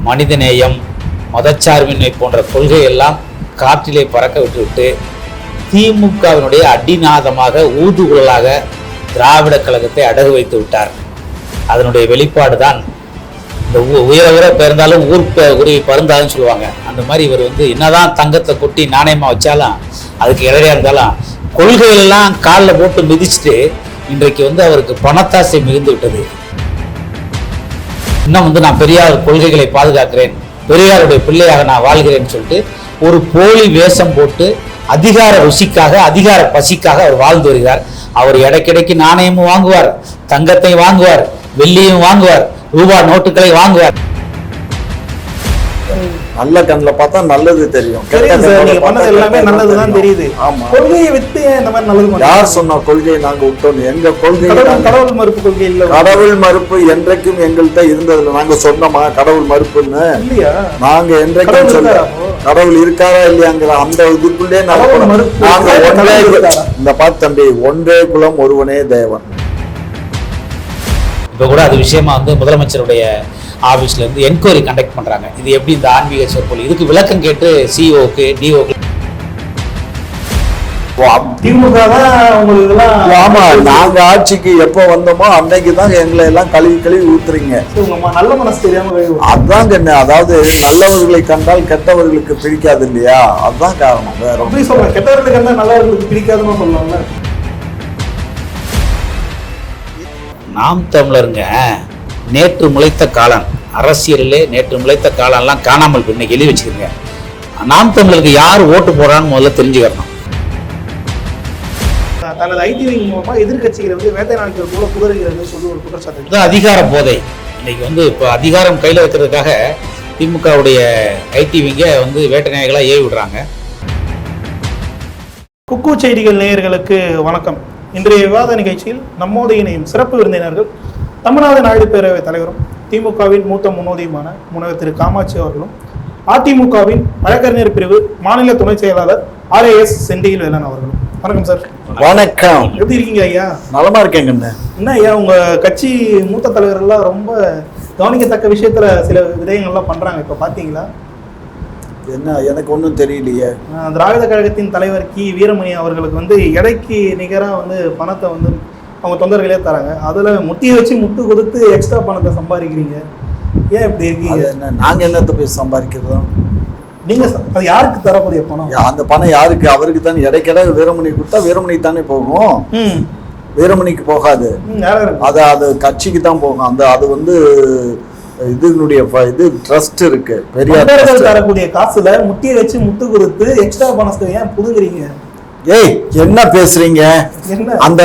மனிதநேயம், மதச்சார்பின்மை போன்ற கொள்கையெல்லாம் காற்றிலே பறக்க விட்டுவிட்டு திமுகவினுடைய அடிநாதமாக ஊதுகுழலாக திராவிட கழகத்தை அடகு வைத்து விட்டார். அதனுடைய வெளிப்பாடு தான் இந்த உயர உயர பிறந்தாலும் உருவி பருந்தாதுன்னு சொல்லுவாங்க. அந்த மாதிரி இவர் என்னதான் தங்கத்தை கொட்டி நாணயமாக வச்சாலும் அதுக்கு இடையா இருந்தாலும் கொள்கைகளெல்லாம் காலில் போட்டு மிதிச்சுட்டு இன்றைக்கு அவருக்கு பணத்தாசை மிகுந்து விட்டது. இன்னும் நான் பெரியார் கொள்கைகளை பாதுகாக்கிறேன், பெரியாருடைய பிள்ளையாக நான் வாழ்கிறேன்னு சொல்லிட்டு ஒரு போலி வேஷம் போட்டு அதிகார ருசிக்காக, அதிகார பசிக்காக அவர் வாழ்ந்து வருகிறார். அவர் இடைக்கிடைக்கு நாணயமும் வாங்குவார், தங்கத்தை வாங்குவார், வெள்ளியும் வாங்குவார், ரூபாய் நோட்டுகளை வாங்குவார். நல்ல கண்ணில் பார்த்தா நல்லது தெரியும், எல்லாமே நல்லதுதான் தெரியுது. கொள்கையை விட்டு இந்த மாதிரி நல்லது யார் சொன்னா கொள்கையை நாங்க விட்டோம்? எங்க கொள்கை கடவுள் மறுப்பு கொள்கை இல்ல. கடவுள் மறுப்பு என்றைக்கும் எங்கள்கிட்ட இருந்ததுல நாங்க சொன்னோமா கடவுள் மறுப்புன்னு? இல்லையா, நாங்க என்றைக்கும் சொல்ல கடவுள் இருக்காரா இல்லையாங்கிற அந்த இதுக்குள்ளே இந்த பார்த்து தம்பி, ஒன்றே குலம் ஒருவனே தேவன். இப்ப கூட அது விஷயமா முதலமைச்சருடைய ஆஃபீஸ்ல இருந்து என்கொயரி கண்டக்ட் பண்றாங்க. இது எப்படி இந்த ஆன்மீக சொற்பொழிவு, இதுக்கு விளக்கம் கேட்டு சிஓக்கு டிஓக்கு திமுக ஆமா, நாங்க ஆட்சிக்கு எப்போ வந்தோமோ அன்னைக்கு தான் எங்களை எல்லாம் கழுவி ஊத்துறீங்க. நல்ல மனசு தெரியாம அதுதான் என்ன, அதாவது நல்லவர்களை கண்டால் கெட்டவர்களுக்கு பிடிக்காது இல்லையா, அதுதான் காரணம். வேற சொல்றேன், கெட்டவர்களை கண்டால் நல்லவர்களுக்கு பிடிக்காதுன்னு சொல்லுவாங்க. நாம் தமிழருங்க நேற்று முளைத்த காலம், அரசியலிலே நேற்று முளைத்த காலம்லாம் காணாமல் இன்னைக்கு எழுதி வச்சுக்கிறீங்க. நாம் தமிழருக்கு யார் ஓட்டு போடுறான்னு முதல்ல தெரிஞ்சுக்கணும். தனது ஐடி விங் மூலமா எதிர்கட்சிகளை வேட்டை நாட்கள் போல குதிரைகள் சொல்லி ஒரு குற்றச்சாட்டு. அதிகார போதை இன்னைக்கு இப்போ அதிகாரம் கையில் வைக்கிறதுக்காக திமுகவுடைய ஐடி விங்கை வேட்டை நாயகளாக ஏவி விடுறாங்க. குக்கு செய்திகள் நேயர்களுக்கு வணக்கம். இன்றைய விவாத நிகழ்ச்சியில் நம்மோடு இணையும் சிறப்பு விருந்தினர்கள் தமிழ்நாடு நாயுடு பேரவைத் தலைவரும் திமுகவின் மூத்த முன்னோடியுமான முனைவர் திரு காமாட்சி அவர்களும், அதிமுகவின் வழக்கறிஞர் பிரிவு மாநில துணை செயலாளர் RAS செந்தில் வேலன் அவர்களும். வணக்கம் சார். வணக்கம். எப்படி இருக்கீங்க ஐயா? நலமா இருக்கேங்க. என்ன ஐயா, உங்க கட்சி மூத்த தலைவர்கள்லாம் ரொம்ப கவனிக்கத்தக்க விஷயத்துல சில விடயங்கள்லாம் பண்றாங்க, இப்ப பாத்தீங்களா? என்ன, எனக்கு ஒன்றும் தெரியலையே. திராவிட கழகத்தின் தலைவர் கி வீரமணி அவர்களுக்கு எடைக்கு நிகராக பணத்தை அவங்க தொண்டர்களே தராங்க. அதில் முட்டியை வச்சு முட்டு கொடுத்து எக்ஸ்ட்ரா பணத்தை சம்பாதிக்கிறீங்க. ஏன் இப்படி இருக்கீங்க? என்ன, நாங்கள் என்னத்தை போய் சம்பாதிக்கிறோம்? நீங்கள் அது யாருக்கு தரக்கூடிய பணம்? அந்த பணம் யாருக்கு? அவருக்கு தானே. இடைக்கிட வீரமணி கொடுத்தா வீரமணிக்கு தானே போகும், வீரமணிக்கு போகாது. அது கட்சிக்கு தான் போகும். அது இதனுடைய இது ட்ரஸ்ட் இருக்கு, பெரியார் தரக்கூடிய காசுல முட்டியை வச்சு முட்டு கொடுத்து எக்ஸ்ட்ரா பணத்தை ஏன் புடுங்குறீங்க? ஏய், என்ன பேசுறீங்க? அந்த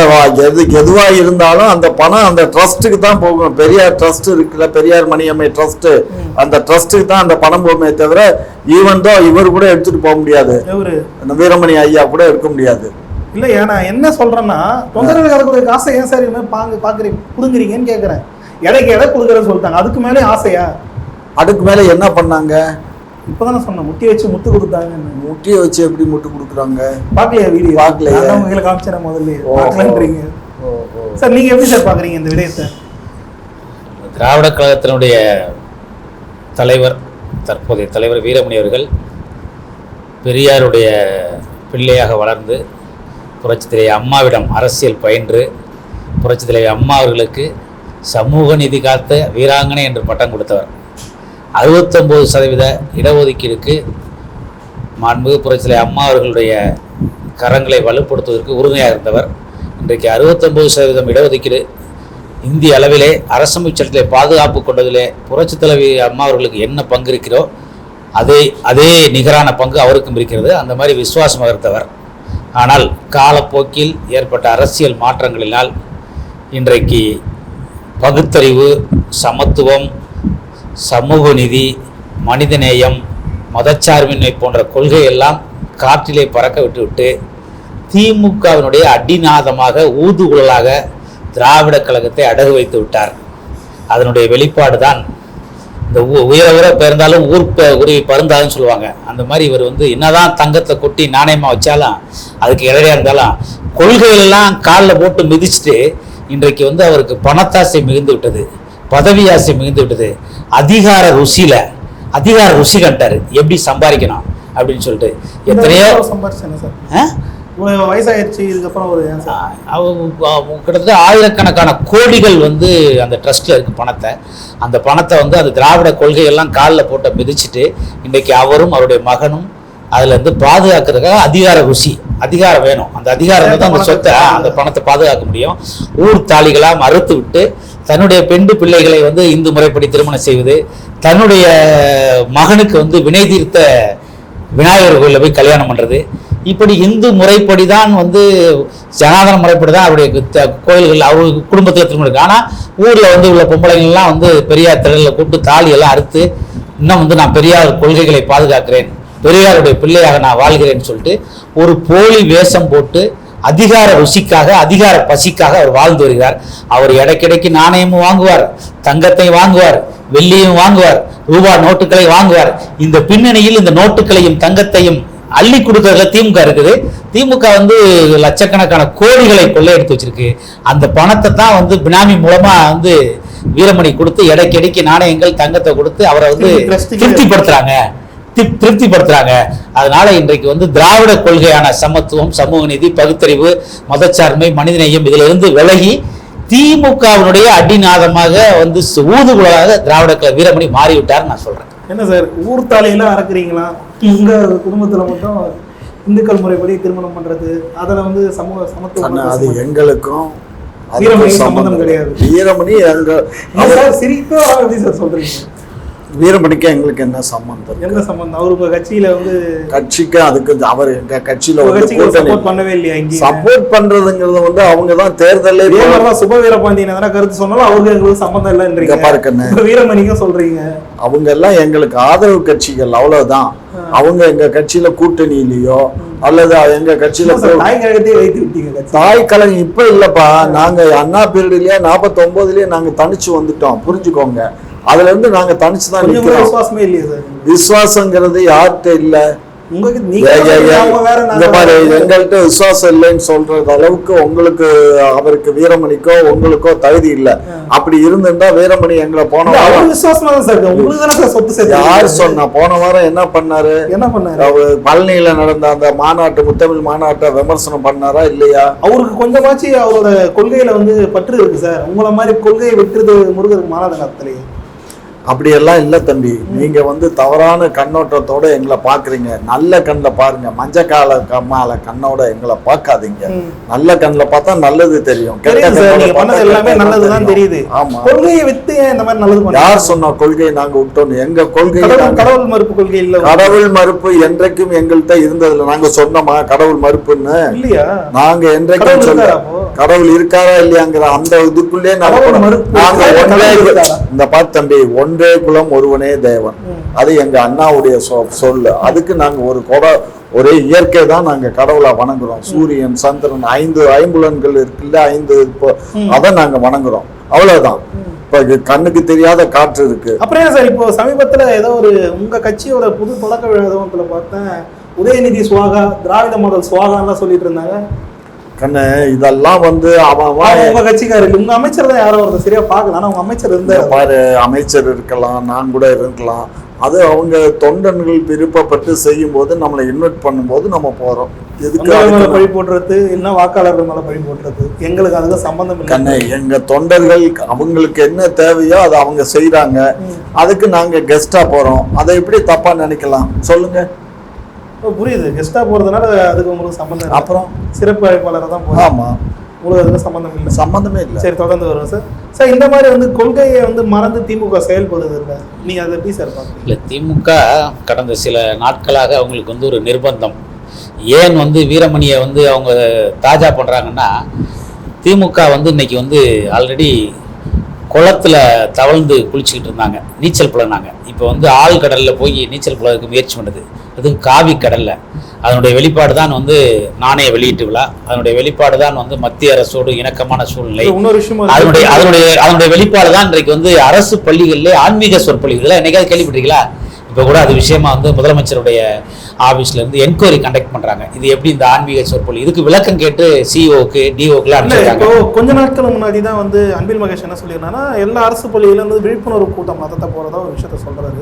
எதுவா இருந்தாலும் அந்த பணம் அந்த ட்ரஸ்ட்டுக்கு தான் போகும். பெரியார் ட்ரஸ்ட் இருக்குல்ல, பெரியார் மணியம்மை ட்ரஸ்ட், அந்த ட்ரஸ்ட்டுக்கு தான் அந்த பணம் போகுமே தவிர ஈவன் தான் இவர் கூட எடுத்துட்டு போக முடியாது, அந்த வீரமணி ஐயா கூட எடுக்க முடியாது. இல்ல, ஏன்னா என்ன சொல்றேன்னா, தொண்டர்கள் வரக்கூடிய காசை ஏன் சார் பாக்குறீங்க புடுங்குறீங்கன்னு கேட்கறேன். இடைக்கு எடை கொடுக்குறேன்னு சொல்லிட்டாங்க, அதுக்கு மேலே ஆசையா? அதுக்கு மேலே என்ன பண்ணாங்க? இப்பதானே சொன்னேன், முட்டியை வச்சு முட்டு கொடுத்தாங்க. முட்டியை வச்சு எப்படி முட்டு கொடுக்குறாங்க? பாக்கலையா வீடியோ? பாக்கலையா? உங்களுக்கு காமிச்சேன் முதல்ல. பாக்கலன்றீங்க சார், நீங்க எப்படி சார் பாக்குறீங்க இந்த விடயத்தை? திராவிட கழகத்தினுடைய தலைவர், தற்போதைய தலைவர் வீரமணி அவர்கள் பெரியாருடைய பிள்ளையாக வளர்ந்து புரட்சித் தலைவி அம்மாவிடம் அரசியல் பயின்று புரட்சித் தலைவி அம்மா அவர்களுக்கு சமூக நீதி காத்த வீராங்கனை என்று பட்டம் கொடுத்தவர். 69% இடஒதுக்கீடுக்கு மாண்புமிகு புரட்சித் தலைவி அம்மா அவர்களுடைய கரங்களை வலுப்படுத்துவதற்கு உறுதுணையாக இருந்தவர். இன்றைக்கு 69% இடஒதுக்கீடு இந்திய அளவிலே அரசமைப்பு சட்டத்திலே பாதுகாப்பு கொண்டதிலே புரட்சித் தலைவி அம்மா அவர்களுக்கு என்ன பங்கு இருக்கிறோ அதே நிகரான பங்கு அவருக்கும் இருக்கிறது. அந்த மாதிரி விசுவாசமாக இருந்தவர். ஆனால் காலப்போக்கில் ஏற்பட்ட அரசியல் மாற்றங்களினால் இன்றைக்கு பகுத்தறிவு, சமத்துவம், சமூக நீதி, மனிதநேயம், மதச்சார்பின்மை போன்ற கொள்கையெல்லாம் காற்றிலே பறக்க விட்டுவிட்டு திமுகவினுடைய அடிநாதமாக ஊதுகுழலாக திராவிட கழகத்தை அடகு வைத்து விட்டார். அதனுடைய வெளிப்பாடு தான் இந்த உயர உயர பிறந்தாலும் உருவி பருந்தாதுன்னு சொல்லுவாங்க. அந்த மாதிரி இவர் என்னதான் தங்கத்தை கொட்டி நாணயமாக வச்சாலும் அதுக்கு இடையா இருந்தாலும் கொள்கைகளெல்லாம் காலில் போட்டு மிதிச்சுட்டு இன்றைக்கு அவருக்கு பணத்தாசை மிகுந்து விட்டது, பதவி ஆசை மிகுந்து விட்டது. அதிகார ருசியில் அதிகார ருசி கண்டாரு, எப்படி சம்பாதிக்கணும் அப்படின்னு சொல்லிட்டு. எத்தனையோ சம்பாரிச்சேன் சார், வயசாயிருச்சு இதுக்கப்புறம் ஒரு அவங்க கிட்டத்தட்ட ஆயிரக்கணக்கான கோடிகள் வந்து அந்த ட்ரஸ்ட்ல இருக்கு பணத்தை. அந்த பணத்தை வந்து அந்த திராவிட கொள்கையெல்லாம் காலில் போட்ட மிதிச்சுட்டு இன்றைக்கு அவரும் அவருடைய மகனும் அதுல இருந்து பாதுகாக்கிறதுக்காக அதிகார ருசி, அதிகாரம் வேணும், அந்த அதிகாரம் தான் அந்த சொத்தை, அந்த பணத்தை பாதுகாக்க முடியும். ஊர் தாலிகளா மறுத்து விட்டு தன்னுடைய பெண் பிள்ளைகளை வந்து இந்து முறைப்படி திருமணம் செய்வது, தன்னுடைய மகனுக்கு வந்து வினை தீர்த்த விநாயகர் கோயிலில் போய் கல்யாணம் பண்ணுறது, இப்படி இந்து முறைப்படி தான் வந்து ஜனாதன முறைப்படி தான் அவருடைய கோயில்கள் அவர் குடும்பத்தில் திருமணம் இருக்கு. ஆனால் ஊரில் வந்து உள்ள பொம்பளைங்கள்லாம் வந்து பெரியார் திடலில் கூப்பிட்டு தாலியெல்லாம் அறுத்து இன்னும் வந்து நான் பெரியார் கொள்கைகளை பாதுகாக்கிறேன், பெரியாருடைய பிள்ளையாக நான் வாழ்கிறேன்னு சொல்லிட்டு ஒரு போலி வேஷம் போட்டு அதிகார ருசிக்காக அதிகார பசிக்காக அவர் வாழ்ந்து வருகிறார். அவர் இடைக்கிடைக்கு நாணயமும் வாங்குவார், தங்கத்தை வாங்குவார், வெள்ளியும் வாங்குவார், ரூபாய் நோட்டுகளை வாங்குவார். இந்த பின்னணியில் இந்த நோட்டுகளையும் தங்கத்தையும் அள்ளி கொடுக்கறதுல திமுக இருக்குது. திமுக வந்து லட்சக்கணக்கான கோடிகளை கொள்ளையடித்து வச்சிருக்கு. அந்த பணத்தை தான் வந்து பினாமி மூலமா வந்து வீரமணி கொடுத்து இடைக்கிடைக்கு நாணயங்கள் தங்கத்தை கொடுத்து அவரை வந்து திருப்திப்படுத்துறாங்க. அதனால இன்றைக்கு வந்து திராவிட கொள்கையான சமத்துவம், சமூக நீதி, பகுத்தறிவு, மதச்சார்மை, மனிதநேயம் இதுல இருந்து விலகி திமுகவினுடைய அடிநாதமாக வந்து ஊதுகுழலாக திராவிட வீரமணி மாறிவிட்டார் நான் சொல்றேன். என்ன சார் ஊர் தாலையெல்லாம் அறக்குறீங்களா? உங்க குடும்பத்துல மட்டும் இந்துக்கள் முறைப்படி திருமணம் பண்றது, அதுல வந்து சமூக சமத்துவம், அது எங்களுக்கும் வீரமணி சம்பந்தம் கிடையாது. வீரமணி சிரிப்பா எப்படி சார் சொல்றீங்க? வீரமணிக்கு எங்களுக்கு என்ன சம்பந்தம்? என்ன சம்பந்தம்? அவரு உங்க கட்சியில வந்து கட்சிக்கு அதுக்கு அவர் எங்க கட்சியில சப்போர்ட் பண்ணவே இல்லையா? சப்போர்ட் பண்றதுங்கிறது வந்து அவங்க தான் தேர்தலே சுப வீரபாண்டியன் எதனா கருத்து சொன்னாலும் அவருக்கு எங்களுக்கு சம்பந்தம் இல்லைன்றீங்க. பாருங்க, வீரமணிக்கும் சொல்றீங்க. அவங்க எல்லாம் எங்களுக்கு ஆதரவு கட்சிகள், அவ்வளவுதான். அவங்க எங்க கட்சியில கூட்டணியிலயோ அல்லது எங்க கட்சியில தாய் கழகம் இப்ப இல்லப்பா. நாங்க அண்ணா பீரியட்லயே 49லயே நாங்க தனிச்சு வந்துட்டோம், புரிஞ்சுக்கோங்க. அதுல இருந்து நாங்க தனிச்சுதான் நிக்கிறோம். விசுவாசமே இல்லையா சார்? விசுவாசங்கிறது யார்கிட்ட இல்ல. எங்கள்கிட்ட விசுவாசம் இல்லைன்னு சொல்றது அளவுக்கு உங்களுக்கு அவருக்கு வீரமணிக்கோ உங்களுக்கோ தகுதி இல்ல. அப்படி இருந்திருந்தா வீரமணி எங்களை போன வாரம் யார் சொன்னா? போன வாரம் என்ன பண்ணாரு? பழனியில நடந்த அந்த மாநாட்டு, முத்தமிழ் மாநாட்டை விமர்சனம் பண்ணாரா இல்லையா? அவருக்கு கொஞ்சமாச்சு அவரோட கொள்கையில வந்து பற்று இருக்கு சார். உங்களை மாதிரி கொள்கையை விட்டுறது முருகருக்கு மாநாடு நடத்தலையே. அப்படியெல்லாம் இல்லை தம்பி. நீங்க வந்து தவறான கண்ணோட்டத்தோட எங்களை பாக்குறீங்க. நல்ல கண்ணில் பாருங்க, மஞ்சக்கால கம்மால கண்ணோட எங்களை பார்க்காதீங்க. நல்ல கண்ணில் பார்த்தா நல்லது தெரியும், எல்லாமே நல்லதுதான் தெரியுது. ஆமா, கொள்கையை விட்டு இந்த மாதிரி நல்லது யார் சொன்னா? கொள்கையை நாங்க விட்டோம். எங்க கொள்கை கடவுள் மறுப்பு கொள்கை இல்ல. கடவுள் மறுப்பு என்றைக்கும் எங்கள்கிட்ட இருந்ததுல நாங்க சொன்னோமா கடவுள் மறுப்புன்னு? இல்லையா? நாங்க என்றைக்கும் சொல்ல கடவுள் இருக்காரா இல்லையாங்கிற அந்த இதுக்குள்ளே இந்த பார்த்து தம்பி, ஒன்றே குலம் ஒருவனே தேவன், அது எங்க அண்ணாவுடைய சொல்லு. அதுக்கு நாங்க ஒரே இயற்கை தான் நாங்க கடவுளா வணங்குறோம். சூரியன், சந்திரன், 5 ஐம்புலன்கள் இருக்குல்ல, 5 அதை நாங்க வணங்குறோம், அவ்வளவுதான். இப்ப கண்ணுக்கு தெரியாத காற்று இருக்கு. அப்புறம் சார் இப்போ சமீபத்துல ஏதோ ஒரு உங்க கட்சியோட புது தொடக்க விழாத்துல பார்த்தேன், உதயநிதி சுவாகா, திராவிட மாடல் சுவாகான்னு சொல்லிட்டு இருந்தாங்க. கண்ணு, இதெல்லாம் வந்து உங்க கட்சிக்காரர், உங்க அமைச்சர் தான் யாரோ ஒரு சரியா பாக்கல. ஆனா உங்க அமைச்சர் இருந்தா பாரு, அமைச்சர் இருக்கலாம், நான் கூட இருக்கலாம். அது அவங்க தொண்டர்கள் விருப்பப்பட்டு செய்யும் போது நம்மளை இன்வைட் பண்ணும்போது நம்ம போறோம். எதுக்கு பழி போடுறது, என்ன வாக்காளர்கள் மேல பழி போடுறது, எங்களுக்கு அதுக்கு சம்பந்தம் இல்லை. கண்ணு, எங்க தொண்டர்கள் அவங்களுக்கு என்ன தேவையோ அதை அவங்க செய்யறாங்க. அதுக்கு நாங்க கெஸ்டா போறோம். அதை எப்படி தப்பா நினைக்கலாம் சொல்லுங்க? புரியுது, கெஸ்டா போறதுனால அதுக்கு உங்களுக்கு சம்பந்தம். அப்புறம் சிறப்பு அழைப்பாளரை தான் போறோம். ஆமா, உங்களுக்கு அதுக்கு சம்பந்தம் இல்லை. சம்பந்தமே இல்லை. சரி, தொடர்ந்து வருவோம் சார். சார், இந்த மாதிரி வந்து கொள்கையை வந்து மறந்து திமுக செயல்படுது இல்லை, நீங்க அதை எப்படி சார் பார்க்கறீங்க? இல்லை, திமுக கடந்த சில நாட்களாக அவங்களுக்கு வந்து ஒரு நிர்பந்தம். ஏன் வந்து வீரமணியை வந்து அவங்க தாஜா பண்றாங்கன்னா, திமுக வந்து இன்னைக்கு வந்து ஆல்ரெடி குளத்துல தவழ்ந்து குளிச்சுக்கிட்டு இருந்தாங்க, நீச்சல் பழகினாங்க. இப்போ வந்து ஆழ்கடலில் போய் நீச்சல் பழகிறதுக்கு முயற்சி பண்ணுது. அதுவும் காவி கடல்ல. அதனுடைய வெளிப்பாடு தான் வந்து நாணய வெளியீட்டு விழா. அதனுடைய வெளிப்பாடு தான் வந்து மத்திய அரசோடு இணக்கமான சூழ்நிலை. அதனுடைய வெளிப்பாடு தான் இன்றைக்கு வந்து அரசு பள்ளிகளிலே ஆன்மீக சொற்பொழிவுகளை என்னைக்காவது கேள்விப்பட்டீங்களா? இப்போ கூட அது விஷயமா வந்து முதலமைச்சருடைய ஆஃபீஸ்லேருந்து என்கொயரி கண்டக்ட் பண்ணுறாங்க. இது எப்படி இந்த ஆன்மீக சொற்பொழிவு இதுக்கு விளக்கம் கேட்டு சிஓக்கு டிஓக்குலாம் அனுப்பிச்சிருக்காங்க. இப்போ கொஞ்ச நாட்கள் முன்னாடி தான் வந்து அன்பில் மகேஷ் என்ன சொல்லியிருந்தாங்கன்னா, எல்லா அரசு பள்ளியில இருந்து விழிப்புணர்வு கூட்டம் மதத்தை போகிறதா ஒரு விஷயத்த சொல்கிறாரு.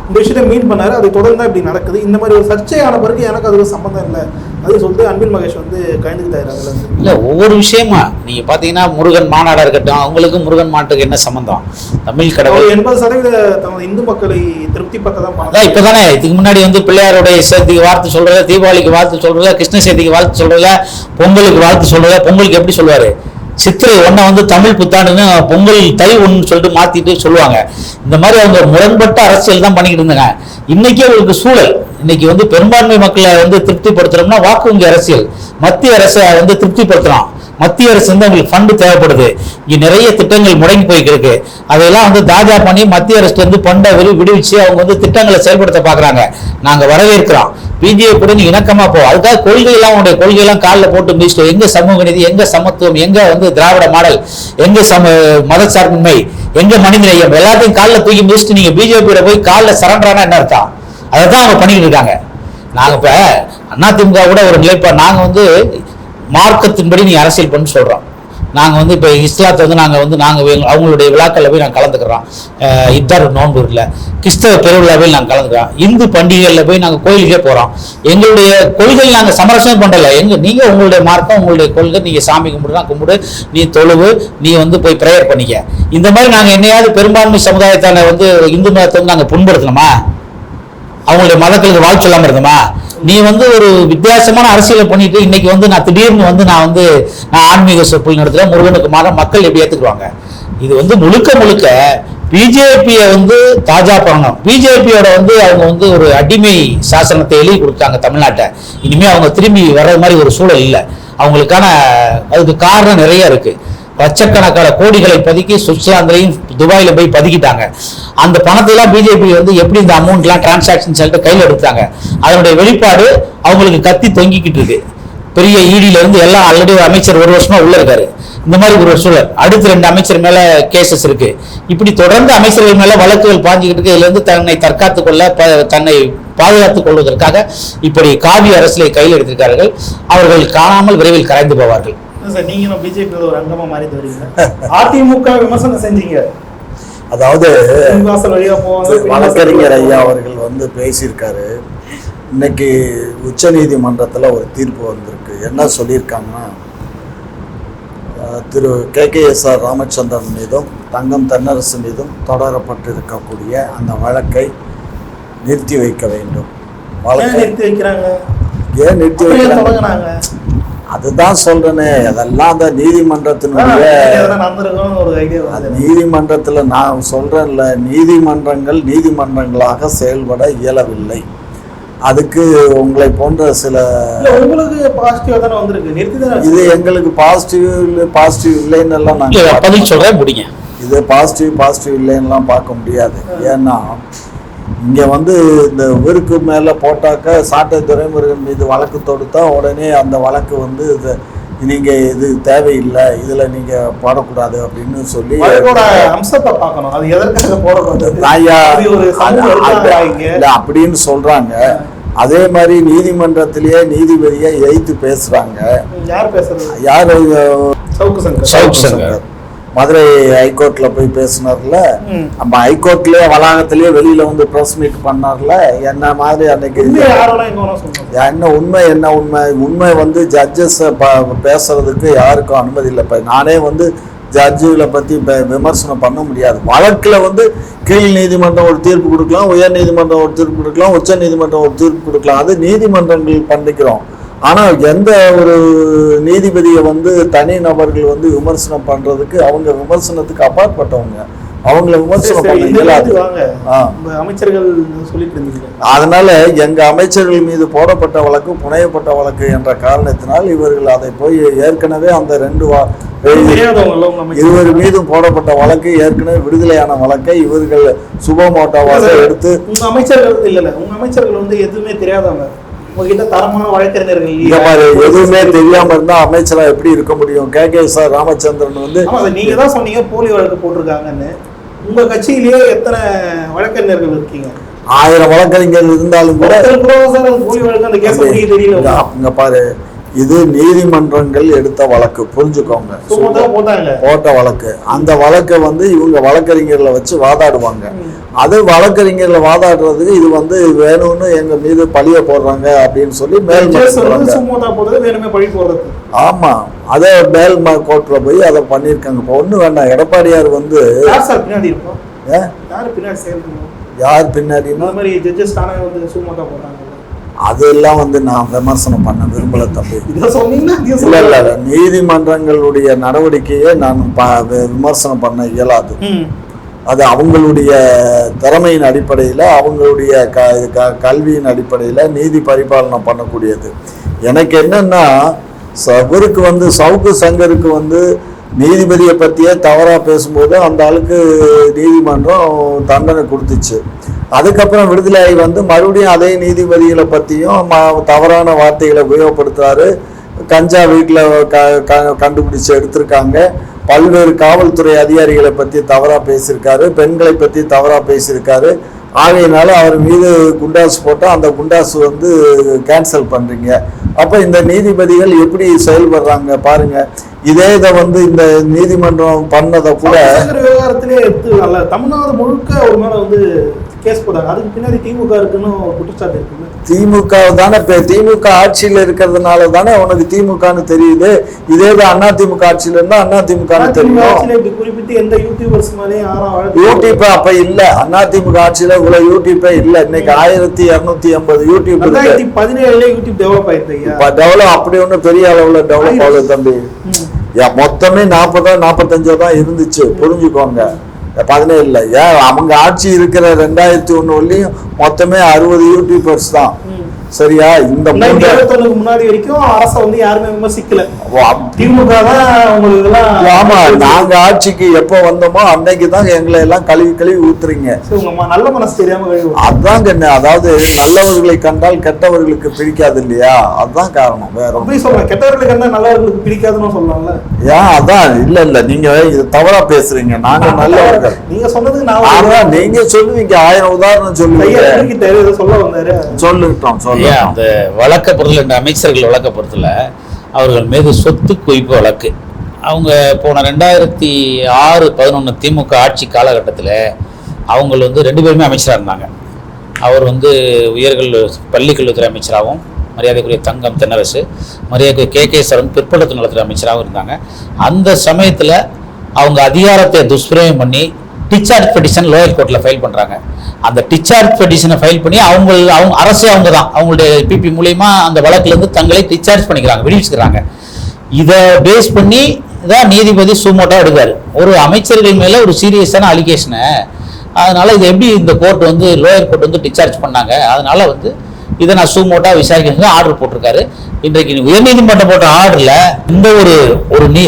இந்த விஷயத்தை மீன் பண்ணாரு. அதை தொடர்ந்து தான் இப்படி நடக்குது. இந்த மாதிரி ஒரு சர்ச்சையான பிறகு எனக்கு அதுக்கு சம்மந்தம் இல்லை அது சொல்லிட்டு அன்பில் மகேஷ் வந்து கலந்துக்கிட்டாரு. அதில் இல்லை, ஒவ்வொரு விஷயமா நீங்கள் பார்த்தீங்கன்னா முருகன் மாநாடாக இருக்கட்டும், அவங்களுக்கு முருகன் மாட்டுக்கு என்ன சம்பந்தம்? தமிழ் கடவுள் 80% தமது இந்து மக்களை திருப்திப்பட்டதான் அதான் இப்போ தானே இதுக்கு முன்னாடி வந்து பிள்ளையாருடைய சேர்த்துக்கு வாழ்த்து சொல்கிறத, தீபாவளிக்கு வாழ்த்து சொல்கிறத, கிருஷ்ண சேர்த்திக்கு வாழ்த்து சொல்கிறத, பொங்கலுக்கு வாழ்த்து சொல்கிறத. பொங்கலுக்கு எப்படி சொல்லுவார்? சித்திரை ஒன்றை வந்து தமிழ் புத்தாண்டுன்னு பொங்கல் தை ஒன்று சொல்லிட்டு மாற்றிட்டு சொல்லுவாங்க. இந்த மாதிரி அவங்க முரண்பட்ட அரசியல் தான் பண்ணிக்கிட்டு இருந்தாங்க. இன்னைக்கே அவங்களுக்கு சூழல் இன்னைக்கு வந்து பெரும்பான்மை மக்களை வந்து திருப்திப்படுத்துறோம்னா வாக்கு வங்கி அரசியல். மத்திய அரசை வந்து திருப்திப்படுத்துறோம். மத்திய அரசு வந்து அவங்களுக்கு ஃபண்டு தேவைப்படுது. இங்கே நிறைய திட்டங்கள் முடங்கி போய்க்கு இருக்கு. அதையெல்லாம் வந்து தாஜா பண்ணி மத்திய அரசு வந்து ஃபண்டை விடுவிச்சு அவங்க வந்து திட்டங்களை செயல்படுத்த பார்க்குறாங்க. நாங்கள் வரவேற்கிறோம். பிஜேபி கூட நீ இணக்கமாக போ. அதுக்காக கொள்கையெல்லாம் உங்களுடைய கொள்கையெல்லாம் காலில் போட்டு மிதிச்சிட்டு எங்கே சமூக நீதி, எங்கே சமத்துவம், எங்கே வந்து திராவிட மாடல், எங்கே மதச்சார்பின்மை, எங்கே மனிதநேயம், எல்லாத்தையும் காலில் தூக்கி மிதிச்சுட்டு நீங்கள் பிஜேபியோட போய் காலில் சரண்டரானா என்ன அர்த்தம்? அதை தான் அவங்க பண்ணிக்கிட்டு இருக்காங்க. நாங்கள் இப்போ அதிமுக கூட ஒரு நிலைப்பாடு, நாங்கள் வந்து மார்க்கத்தின்படி நீ அரசியல் பண்ணி சொல்கிறோம். நாங்கள் வந்து இப்போ இஸ்லாத்தை வந்து நாங்கள் அவங்களுடைய விழாக்களில் போய் நாங்கள் கலந்துக்கிறோம். இத்தார் நோன்பு இல்லை, கிறிஸ்தவ பெருவிழாவில் நாங்கள் கலந்துக்கிறோம். இந்து பண்டிகைகளில் போய் நாங்கள் கோயிலுக்கே போகிறோம். எங்களுடைய கொள்கை நாங்கள் சமரசமே பண்ணலை. நீங்கள் உங்களுடைய மார்க்கம், உங்களுடைய கொள்கை, நீங்கள் சாமி கும்பிடுனா கும்பிடு, நீ தொழுவு, நீ வந்து போய் ப்ரேயர் பண்ணிக்க. இந்த மாதிரி நாங்கள் என்னையாவது பெரும்பான்மை சமுதாயத்தால் வந்து இந்து மதத்தை வந்து நாங்கள் புண்படுத்தணுமா? அவங்களுடைய மதங்களுக்கு வாழ்த்து சொல்லாமல் இருந்தோமா? நீ வந்து ஒரு வித்தியாசமான அரசியலை பண்ணிட்டு இன்னைக்கு வந்து நான் திடீர்னு வந்து நான் ஆன்மீக சொற்பொழிவு நடத்துகிறேன் முருகனுக்கு மக்கள் எப்படி ஏற்றுக்குவாங்க? இது வந்து முழுக்க பிஜேபியை வந்து தாஜா பண்ணணும். பிஜேபியோட வந்து அவங்க வந்து ஒரு அடிமை சாசனத்தை எழுதி கொடுத்தாங்க தமிழ்நாட்டை. இனிமேல் அவங்க திரும்பி வர்ற மாதிரி ஒரு சூழல் இல்லை. அவங்களுக்கான அதுக்கு காரணம் நிறைய இருக்கு. லட்சக்கணக்கான கோடிகளை பதுக்கி சுவிட்சர்லாந்துலையும் துபாயில் போய் பதுக்கிட்டாங்க. அந்த பணத்தையெல்லாம் பிஜேபி வந்து எப்படி இந்த அமௌண்ட்லாம் டிரான்சாக்ஷன் சொல்லிட்டு கையில் எடுத்தாங்க. அதனுடைய வெளிப்பாடு அவங்களுக்கு கத்தி தொங்கிக்கிட்டு இருக்கு. பெரிய ஈடியில இருந்து எல்லாம் ஆல்ரெடி அமைச்சர் ஒரு வருஷமா உள்ள இருக்காரு. இந்த மாதிரி ஒரு சூழல். அடுத்து 2 அமைச்சர் மேல கேசஸ் இருக்கு. இப்படி தொடர்ந்து அமைச்சர்கள் மேல வழக்குகள் பாஞ்சுக்கிட்டு இருக்கு. இதுல இருந்து தன்னை தற்காத்துக் கொள்ள, தன்னை பாதுகாத்துக் கொள்வதற்காக இப்படி காவி அரசியலை கையில் எடுத்திருக்கார்கள். அவர்கள் காணாமல் விரைவில் கரைந்து போவார்கள். நீங்களும் பிஜேபி ஒரு அங்கமா மாறிட்டு வரீங்க. அதிமுக விமர்சனம் செஞ்சீங்க. அதாவது வழக்கறிஞர் ஐயா அவர்கள் வந்து பேசியிருக்காரு. இன்னைக்கு உச்ச நீதிமன்றத்தில் ஒரு தீர்ப்பு வந்திருக்கு. என்ன சொல்லியிருக்காங்கன்னா, திரு KKSR ராமச்சந்திரன் மீதும் தங்கம் தென்னரசு மீதும் தொடரப்பட்டிருக்கக்கூடிய அந்த வழக்கை நிறுத்தி வைக்க வேண்டும். வழக்கை நிறுத்தி வைக்கிறாங்க. ஏன் நிறுத்தி வைக்கிறாங்க? அதுதான் சொல்றேனே. அதெல்லாம் அந்த நீதிமன்றத்தினுடைய நீதிமன்றத்தில் நான் சொல்றேன்ல, நீதிமன்றங்களாக செயல்பட இயலவில்லை. அதுக்கு உங்களை போன்ற சில இது எங்களுக்கு பாசிட்டிவ் இல்லைன்னு எல்லாம் நாங்கள் சொல்றேன் முடியும். இது பாசிட்டிவ் இல்லைன்னுலாம் பார்க்க முடியாது. ஏன்னா இங்கே வந்து இந்த ஊருக்கு மேலே போட்டாக்க சாட்டை துரைமுருகன் மீது வழக்கு தொடுத்தா உடனே அந்த வழக்கு வந்து நீங்கள் இது தேவையில்லை, இதில் நீங்கள் போடக்கூடாது அப்படின்னு சொல்லி அம்சத்தை பார்க்கணும். அது எதற்காக போடக்கூடாது அப்படின்னு சொல்கிறாங்க. அதே மாதிரி நீதிமன்றத்திலேயே நீதிபதியை எதிர்த்து பேசுகிறாங்க. யார்? சவுக்கு சங்கர் மதுரை ஹைகோர்ட்ல போய் பேசினார்ல. நம்ம ஹைகோர்ட்லயே வளாகத்திலேயே வெளியில வந்து ப்ரெஸ் மீட் பண்ணார்ல. என்ன மாதிரி அன்னைக்கு என்ன உண்மை வந்து ஜட்ஜஸ் பேசுறதுக்கு யாருக்கும் அனுமதி இல்லை. இப்போ நானே வந்து ஜட்ஜுகளை பற்றி விமர்சனம் பண்ண முடியாது. வழக்கில் வந்து கீழ் நீதிமன்றம் ஒரு தீர்ப்பு கொடுக்கலாம், உயர் நீதிமன்றம் ஒரு தீர்ப்பு கொடுக்கலாம், உச்ச நீதிமன்றம் ஒரு தீர்ப்பு கொடுக்கலாம். அது நீதிமன்றங்கள் பண்ணிக்கிறோம். ஆனால் எந்த ஒரு நீதிபதியை வந்து தனி நபர்கள் வந்து விமர்சனம் பண்ணுறதுக்கு அவங்க விமர்சனத்துக்கு அப்பாற்பட்டவங்க, அவங்கள விமர்சனம் பண்ண இயலாது. அமைச்சர்கள் சொல்லிட்டு இருந்தீங்க. அதனால எங்க அமைச்சர்கள் மீது போடப்பட்ட வழக்கு புனையப்பட்ட வழக்கு என்ற காரணத்தினால் இவர்கள் அதை போய் ஏற்கனவே அந்த 2 இருவர் மீதும் போடப்பட்ட வழக்கு ஏற்கனவே விடுதலையான வழக்கை இவர்கள் சுபமோட்டோவாக எடுத்து உங்க அமைச்சர்கள் உங்க அமைச்சர்கள் வந்து எதுவுமே தெரியாதவங்க, உங்ககிட்ட தரமான வழக்கறிஞர்கள் இந்த மாதிரி எதுவுமே தெரியாம இருந்தா அமைச்சரா எப்படி இருக்க முடியும்? KKSR ராமச்சந்திரன் வந்து நீங்க தான் சொன்னீங்க போலி வழக்கு போட்டிருக்காங்கன்னு. உங்க கட்சியிலேயே எத்தனை வழக்கறிஞர்கள் இருக்கீங்க? 1000 வழக்கறிஞர் இருந்தாலும் கூட அங்க பாரு, இது நீதிமன்றங்கள் எடுத்த வழக்கு, புரிஞ்சுக்கோங்க. போட்ட வழக்கு, அந்த வழக்கை வந்து இவங்க வழக்கறிஞர்களை வச்சு வாதாடுவாங்க. அது வழக்கறிஞர்ல வாதாடுறதுக்கு இது வந்து வேணும்னு எங்க மீது பழிய போடுறாங்க அப்படின்னு சொல்லி ஆமா, அதே மேல் கோர்ட்ல போய் அதை பண்ணிருக்காங்க. இப்போ ஒண்ணு வேண்டாம், எடப்பாடியார் வந்து யார் பின்னாடினா அதெல்லாம் வந்து நான் விமர்சனம் பண்ண விரும்பல தம்பி. இல்ல இல்ல, நீதிமன்றங்களுடைய நடவடிக்கையை நான் விமர்சனம் பண்ண இயலாது. அது அவங்களுடைய திறமையின் அடிப்படையில், அவங்களுடைய கல்வியின் அடிப்படையில் நீதி பரிபாலனம் பண்ணக்கூடியது. எனக்கு என்னன்னா, இவருக்கு வந்து சவுக்கு சங்கருக்கு வந்து நீதிபதியை பற்றியே தவறாக பேசும்போது அந்த ஆளுக்கு நீதிமன்றம் தண்டனை கொடுத்துச்சு. அதுக்கப்புறம் விடுதலையாகி வந்து மறுபடியும் அதே நீதிபதிகளை பற்றியும் தவறான வார்த்தைகளை உபயோகப்படுத்துறாரு. கஞ்சா வீட்டில் கண்டுபிடிச்சு எடுத்திருக்காங்க. பல்வேறு காவல்துறை அதிகாரிகளை பற்றி தவறாக பேசியிருக்காரு, பெண்களை பற்றி தவறாக பேசியிருக்காரு. ஆகையினால அவர் மீது குண்டாசு போட்டால் அந்த குண்டாசு வந்து கேன்சல் பண்ணுறீங்க. அப்போ இந்த நீதிபதிகள் எப்படி செயல்படுறாங்க பாருங்க. இதே இதை வந்து இந்த நீதிமன்றம் பண்ணதை கூட விவகாரத்திலே தமிழ்நாடு முழுக்க ஒரு மேலே வந்து கேஸ் போட்டாங்க. அதுக்கு பின்னாடி திமுக இருக்குன்னு குற்றச்சாட்டு இருக்குல்ல. திமுக தானே திமுக ஆட்சியில் இருக்கிறதுனால தானே உனக்கு திமுகன்னு தெரியுது. இதே தான் அதிமுக ஆட்சியில இருந்தா அதிமுக தெரியும். குறிப்பிட்டு எந்த யூடியூபர்ஸ் யூடியூப் அப்ப இல்ல, அதிமுக ஆட்சியில இவ்வளவு யூடியூப்பே இல்ல. இன்னைக்கு 1250 யூடியூப் 2017 யூடியூப் டெவலப் ஆயிருக்கு. டெவலப் அப்படி ஒன்றும் பெரிய அளவுல டெவலப் ஆகுது தம்பி. மொத்தமே 40 45 தான் இருந்துச்சு, புரிஞ்சுக்கோங்க. 17 ஏன் அவங்க ஆட்சி இருக்கிற 2001 வரலையும் மொத்தமே 60 யூடியூபர்ஸ் தான். சரியா? இந்த முன்னாடி வரைக்கும் அரசை வந்து யாருமே விமர்சிக்கல. திமுக தான். ஆமா, நாங்க ஆட்சிக்கு எப்ப வந்தோமோ அன்னைக்கு தான் எங்களை எல்லாம் கழுவி ஊத்துறீங்க. நல்ல மனசு தெரியாம அதாங்க என்ன, அதாவது நல்லவர்களை கண்டால் கெட்டவர்களுக்கு பிடிக்காது இல்லையா? அதுதான் காரணம். வேற சொல்றேன், கெட்டவர்களை கண்டால் நல்லவர்களுக்கு பிடிக்காதுன்னு சொல்லலாம்ல. ஏன்? அதான் இல்ல நீங்க இது தவறா பேசுறீங்க. நாங்க நல்லவர்கள். நீங்க சொன்னதுக்கு நீங்க சொல்லுவீங்க, 1000 உதாரணம் சொல்லுவீங்க. சொல்ல வந்தாரு, சொல்லிட்டோம். அந்த வழக்க பொறுத்தல, இந்த அமைச்சர்கள் வழக்க பொறுத்தல அவர்கள் மீது சொத்து குவிப்பு வழக்கு. அவங்க போன 2006-11 திமுக ஆட்சி காலகட்டத்தில் அவங்க வந்து 2 பேருமே அமைச்சராக இருந்தாங்க. அவர் வந்து பள்ளிக்கல்வித்துறை அமைச்சராகவும், மரியாதைக்குரிய தங்கம் தென்னரசு, மரியாதைக்குரிய கே சரவணன் பிற்படுத்த நலத்துறை அமைச்சராகவும் இருந்தாங்க. அந்த சமயத்தில் அவங்க அதிகாரத்தை துஷ்பிரயோகம் பண்ணி டிச்சார்ஜ் பெட்டிஷன் லோயர் கோர்ட்டில் ஃபைல் பண்ணுறாங்க. அந்த டிச்சார்ஜ் பெட்டிஷனை ஃபைல் பண்ணி அவங்க அரசே அவங்க தான் அவங்களுடைய பிபி மூலயமா அந்த வழக்குலேருந்து தங்களை டிச்சார்ஜ் பண்ணிக்கிறாங்க, விடுவிச்சுக்கிறாங்க. இதை பேஸ் பண்ணி தான் நீதிபதி சூமோட்டா எடுக்காரு ஒரு அமைச்சர்கள் மேலே ஒரு சீரியஸான அலிகேஷனை. அதனால் இது எப்படி இந்த கோர்ட் வந்து லோயர் கோர்ட் வந்து டிச்சார்ஜ் பண்ணாங்க. அதனால் வந்து இதை நான் சூமோட்டா விசாரிக்க ஆர்டர் போட்டிருக்காரு. இன்றைக்கு உயர்நீதிமன்றம் போட்ட ஆர்டரில் இந்த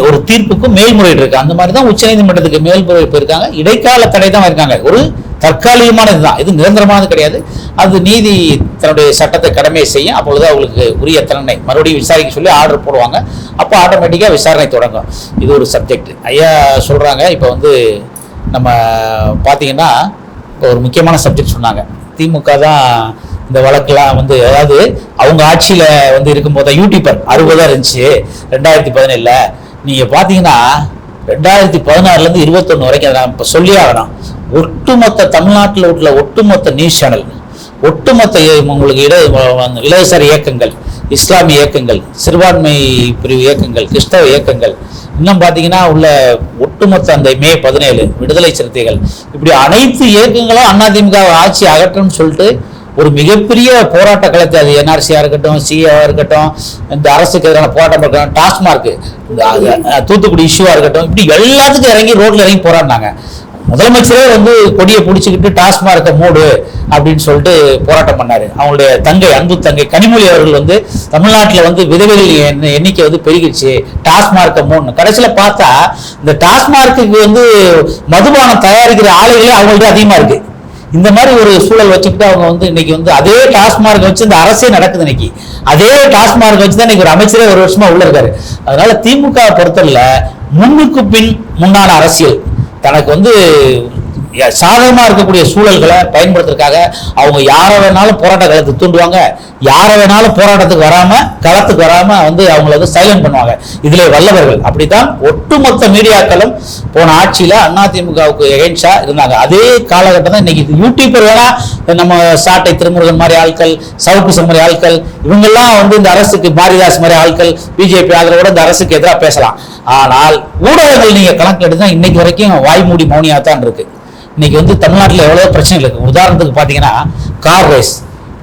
ஒரு தீர்ப்புக்கும் மேல்முறையீடு இருக்கு. அந்த மாதிரி தான் உச்சநீதிமன்றத்துக்கு மேல்முறையீடு போயிருக்காங்க. இடைக்கால தடை தான் இருக்காங்க, ஒரு தற்காலிகமானது தான், இது நிரந்தரமானது கிடையாது. அது நீதி தன்னுடைய சட்டத்தை கடமையை செய்யும். அப்பொழுது அவங்களுக்கு உரிய தண்டனை மறுபடியும் விசாரிக்க சொல்லி ஆர்டர் போடுவாங்க. அப்போ ஆட்டோமேட்டிக்காக விசாரணை தொடங்கும். இது ஒரு சப்ஜெக்ட். ஐயா சொல்கிறாங்க. இப்போ வந்து நம்ம பார்த்தீங்கன்னா ஒரு முக்கியமான சப்ஜெக்ட் சொன்னாங்க. திமுக தான் இந்த வழக்கெல்லாம் வந்து, அதாவது அவங்க ஆட்சியில் வந்து இருக்கும்போது யூடியூபர் 60 இருந்துச்சு 2017. நீங்கள் பார்த்தீங்கன்னா 2016 21 வரைக்கும் நான் இப்போ சொல்லி ஆகணும். ஒட்டுமொத்த தமிழ்நாட்டில் உள்ள ஒட்டுமொத்த நியூஸ் சேனல், ஒட்டுமொத்த உங்களுக்கு இடதுசாரி இயக்கங்கள், இஸ்லாமிய இயக்கங்கள், சிறுபான்மை பிரிவு இயக்கங்கள், கிறிஸ்தவ இயக்கங்கள், இன்னும் பார்த்தீங்கன்னா உள்ள ஒட்டுமொத்த அந்த மே 17 விடுதலை சிறுத்தைகள், இப்படி அனைத்து இயக்கங்களும் அதிமுக ஆட்சி அகற்றணும்னு சொல்லிட்டு ஒரு மிகப்பெரிய போராட்ட களத்தை, அது என்ஆர்சியாக இருக்கட்டும், சிஏவாக இருக்கட்டும், இந்த அரசுக்கு எதிரான போராட்டம் இருக்கட்டும், டாஸ்மார்க், தூத்துக்குடி இஷ்யூவாக இருக்கட்டும், இப்படி எல்லாத்துக்கும் இறங்கி ரோட்ல இறங்கி போராடினாங்க. முதலமைச்சரே வந்து கொடியை பிடிச்சிக்கிட்டு டாஸ்மார்க்கை மூடு அப்படின்னு சொல்லிட்டு போராட்டம் பண்ணாரு. அவங்களுடைய தங்கை, அன்பு தங்கை கனிமொழி அவர்கள் வந்து தமிழ்நாட்டில் வந்து விதவைகள் எண்ணிக்கை வந்து பெருகிடுச்சு, டாஸ்மார்க்கை மூணு. கடைசியில் பார்த்தா இந்த டாஸ்மார்க்கு வந்து மதுபானம் தயாரிக்கிற ஆலைகளே அவங்கள்ட்ட அதிகமாக இருக்கு. இந்த மாதிரி ஒரு சூழல் வச்சுக்கிட்டு அவங்க வந்து இன்னைக்கு வந்து அதே டாஸ்மார்க் வச்சு இந்த அரசே நடக்குது. இன்னைக்கு அதே டாஸ்மார்க் வச்சு தான் இன்னைக்கு ஒரு அமைச்சரே 1 வருஷமா உள்ள இருக்காரு. அதனால திமுக பொறுத்தவரையில முன்னுக்கு பின் முன்னான அரசியல், தனக்கு வந்து சாதகமாக இருக்கக்கூடிய சூழல்களை பயன்படுத்துறதுக்காக அவங்க யாரை வேணாலும் போராட்ட களத்துக்கு தூண்டுவாங்க, யாரை வேணாலும் போராட்டத்துக்கு களத்துக்கு வராமல் வந்து அவங்கள வந்து சைலண்ட் பண்ணுவாங்க. இதில் வல்லவர்கள் அப்படித்தான் ஒட்டுமொத்த மீடியாக்களும் போன ஆட்சியில் அதிமுகவுக்கு எகென்ஸ்டா இருந்தாங்க. அதே காலகட்டம் தான் இன்னைக்கு யூடியூபர் வேணா நம்ம சாட்டை திருமுருகன் மாதிரி ஆட்கள், சவுக்கு மாதிரி ஆட்கள், இவங்கெல்லாம் வந்து இந்த அரசுக்கு மாரிதாஸ் மாதிரி ஆட்கள், பிஜேபி ஆதரவோட இந்த அரசுக்கு எதிராக பேசலாம். ஆனால் ஊடகங்கள் நீங்க கணக்கு எடுத்தா இன்னைக்கு வரைக்கும் வாய்மூடி மௌனியா தான் இருக்கு. இன்னைக்கு வந்து தமிழ்நாட்டில் எவ்வளவு பிரச்சனைகள் இருக்கு. உதாரணத்துக்கு பாத்தீங்கன்னா கார் ரேஸ்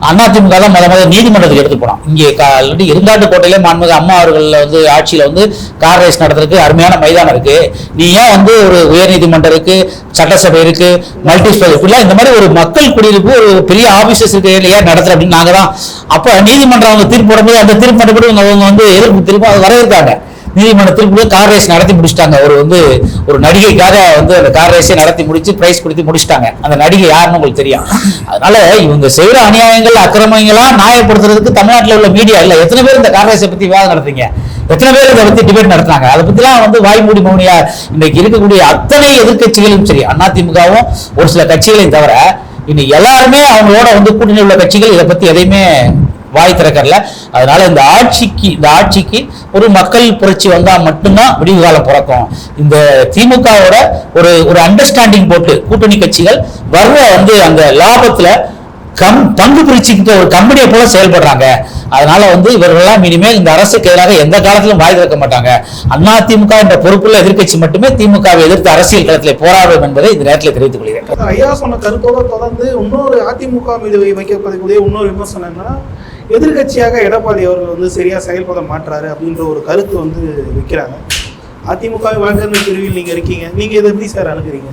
அதிமுக தான் முதல்ல நீதிமன்றத்துக்கு எடுத்து போனோம். இங்கே இருங்காட்டுக்கோட்டையிலே மாண்புமிகு அம்மா அவர்கள் வந்து ஆட்சியில் வந்து கார் ரேஸ் நடத்துறதுக்கு அருமையான மைதானம் இருக்கு. நீ ஏன் வந்து ஒரு உயர்நீதிமன்றம் இருக்கு, சட்டசபை இருக்கு, மல்டி ஸ்பெஷல் இந்த மாதிரி ஒரு மக்கள் குடியிருப்பு ஒரு பெரிய ஆபீசர்ஸ் இருக்கு ஏன் நடத்துற அப்படின்னு நாங்க தான் அப்ப நீதிமன்றம் அவங்க தீர்ப்பு போடும்போது அந்த தீர்ப்பு மட்டும் அவங்க வந்து எதிர்ப்பு திரும்ப அது வரவேற்காங்க. நீதிமன்றத்தில் கார் ரேஸ் நடத்தி முடிச்சிட்டாங்க. ஒரு நடிகைக்காக வந்து அந்த கார் ரேஸை நடத்தி முடிச்சு பிரைஸ் கொடுத்து முடிச்சிட்டாங்க. அந்த நடிகை யாருன்னு உங்களுக்கு தெரியும். அதனால இவங்க செய்யற அநியாயங்கள் அக்கிரமங்களா நியாயப்படுத்துறதுக்கு தமிழ்நாட்டில் உள்ள மீடியா இல்ல. எத்தனை பேர் இந்த கார் ரேஸை பத்தி விவாதம் நடத்துறீங்க, எத்தனை பேர் இதை பத்தி டிபேட் நடத்துறாங்க? அதை பத்திலாம் வந்து வாய்மூடி மௌனியா இன்னைக்கு இருக்கக்கூடிய அத்தனை எதிர்கட்சிகளும் சரி, அதிமுகவும் ஒரு சில கட்சிகளையும் தவிர இன்னைக்கு எல்லாருமே அவங்களோட வந்து கூட்டணி உள்ள கட்சிகள் இதை பத்தி எதையுமே வாய் திறக்கல. அதனால இந்த ஆட்சிக்கு ஒரு மக்கள் புரட்சி வந்தா மட்டும்தான் விடிவு காலம் பிறக்கும். இந்த திமுகவோட ஒரு அண்டர்ஸ்டாண்டிங் போட்டு கூட்டணி கட்சிகள் வர்ற வந்து அந்த லாபத்துல பங்கு பிரிச்சுக்கிட்ட ஒரு கம்பெனியை போல செயல்படுறாங்க. அதனால வந்து இவர்கள்லாம் இனிமேல் இந்த அரசுக்கு எதிராக எந்த காலத்திலும் வாய் திறக்க மாட்டாங்க. அதிமுக என்ற பொறுப்புள்ள எதிர்கட்சி மட்டுமே திமுகவை எதிர்த்து அரசியல் களத்தில் போராடும் என்பதை இந்த நேரத்தில் தெரிவித்துக் கொள்கிறேன். ஐயா சொன்ன கருத்தோட தொடர்ந்து இன்னொரு அதிமுக மீது வைக்கப்படக்கூடிய இன்னொரு விமர்சனம் என்னன்னா, எதிர்கட்சியாக எடப்பாடி அவர்கள் வந்து சரியா செயல்பட மாட்டாரு அப்படின்ற ஒரு கருத்து வந்து வைக்கிறாங்க. அதிமுக வழக்கறிஞர் பிரிவில் நீங்க இருக்கீங்க, நீங்க இதை எப்படி சார் அணுகுறீங்க?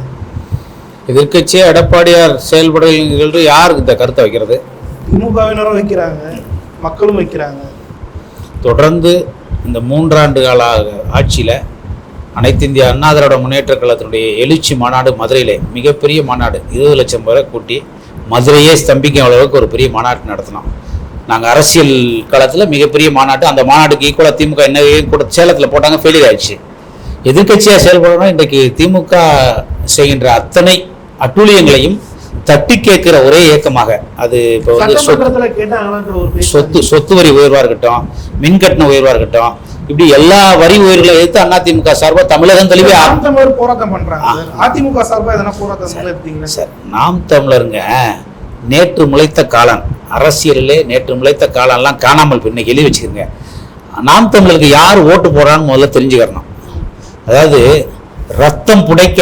எதிர்கட்சியா எடப்பாடியார் செயல்படுகிறது யார் இந்த கருத்தை வைக்கிறது? திமுகவினரும் வைக்கிறாங்க, மக்களும் வைக்கிறாங்க. தொடர்ந்து இந்த 3 ஆண்டு கால ஆட்சியில் அனைத்து இந்திய அண்ணா திராவிட முன்னேற்ற கழகத்தினுடைய எழுச்சி மாநாடு மதுரையிலே மிகப்பெரிய மாநாடு 20 லட்சம் பேரை கூட்டி மதுரையே ஸ்தம்பிக்கும் அளவுக்கு ஒரு பெரிய மாநாட்டு நடத்தினோம். நாங்கள் அரசியல் காலத்தில் மிகப்பெரிய மாநாட்டு, அந்த மாநாட்டுக்கு ஈக்குவலாக திமுக என்ன கூட சேலத்தில் போட்டாங்க, ஃபெயிலியர் ஆயிடுச்சு. எதிர்கட்சியாக செயல்படணும். இன்றைக்கு திமுக செய்கின்ற அத்தனை அட்டூழியங்களையும் தட்டி கேட்கிற ஒரே இயக்கமாக அது இப்போ வந்து சொத்து வரி உயர்வாக இருக்கட்டும், மின்கட்டண உயர்வாக இருக்கட்டும், இப்படி எல்லா வரி உயர்வுகளை எடுத்து அதிமுக சார்பாக தமிழகம் தெளிவே போராட்டம் பண்றாங்க. அதிமுக சார்பாக எதனா போராட்டம் சார், நாம் தமிழருங்க நேற்று முளைத்த காலம், அரசியலிலே நேற்று முளைத்த காலம்லாம் காணாமல் இன்னைக்கு எழுதி வச்சுக்கோங்க. நாம் தமிழருக்கு யார் ஓட்டு போடுறான்னு முதல்ல தெரிஞ்சுக்கிறணும். அதாவது ரத்தம் புடைக்க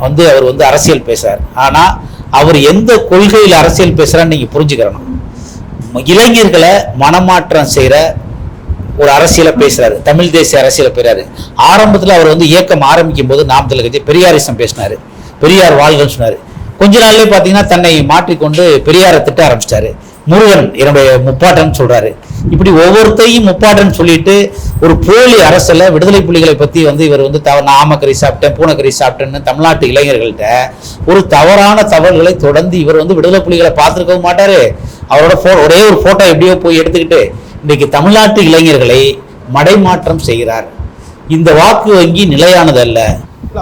வந்து அவர் வந்து அரசியல் பேசுறார். ஆனால் அவர் எந்த கொள்கையில் அரசியல் பேசுறான்னு நீங்க புரிஞ்சுக்கிறணும். இளைஞர்களை மனமாற்றம் செய்யற ஒரு அரசியலை பேசுறாரு, தமிழ் தேசிய அரசியலை பேசுறாரு. ஆரம்பத்தில் அவர் வந்து இயக்கம் ஆரம்பிக்கும் போது நாம் தமிழர் கட்சி பெரியாரிசம் பேசினாரு, பெரியார் வாழ்கன்னு சொன்னாரு. கொஞ்ச நாள்லயே பாத்தீங்கன்னா தன்னை மாற்றிக்கொண்டு பெரியாரை திட்ட ஆரம்பிச்சிட்டாரு. முருகன் என்னுடைய முப்பாட்டன் சொல்றாரு. இப்படி ஒவ்வொருத்தையும் முப்பாட்டன் சொல்லிட்டு ஒரு போலி அரசில் விடுதலை புலிகளை பத்தி வந்து இவர் வந்து ஆமக்கறி சாப்பிட்டேன், பூனைக்கறி சாப்பிட்டேன்னு தமிழ்நாட்டு இளைஞர்கள்ட்ட ஒரு தவறான தகவல்களை தொடர்ந்து இவர் வந்து விடுதலை புலிகளை பார்த்துருக்கவும் மாட்டாரு. அவரோட ஒரே ஒரு போட்டோ எப்படியோ போய் எடுத்துக்கிட்டு இன்னைக்கு தமிழ்நாட்டு இளைஞர்களை மடைமாற்றம் செய்கிறார். இந்த வாக்கு வங்கி நிலையானது அல்ல.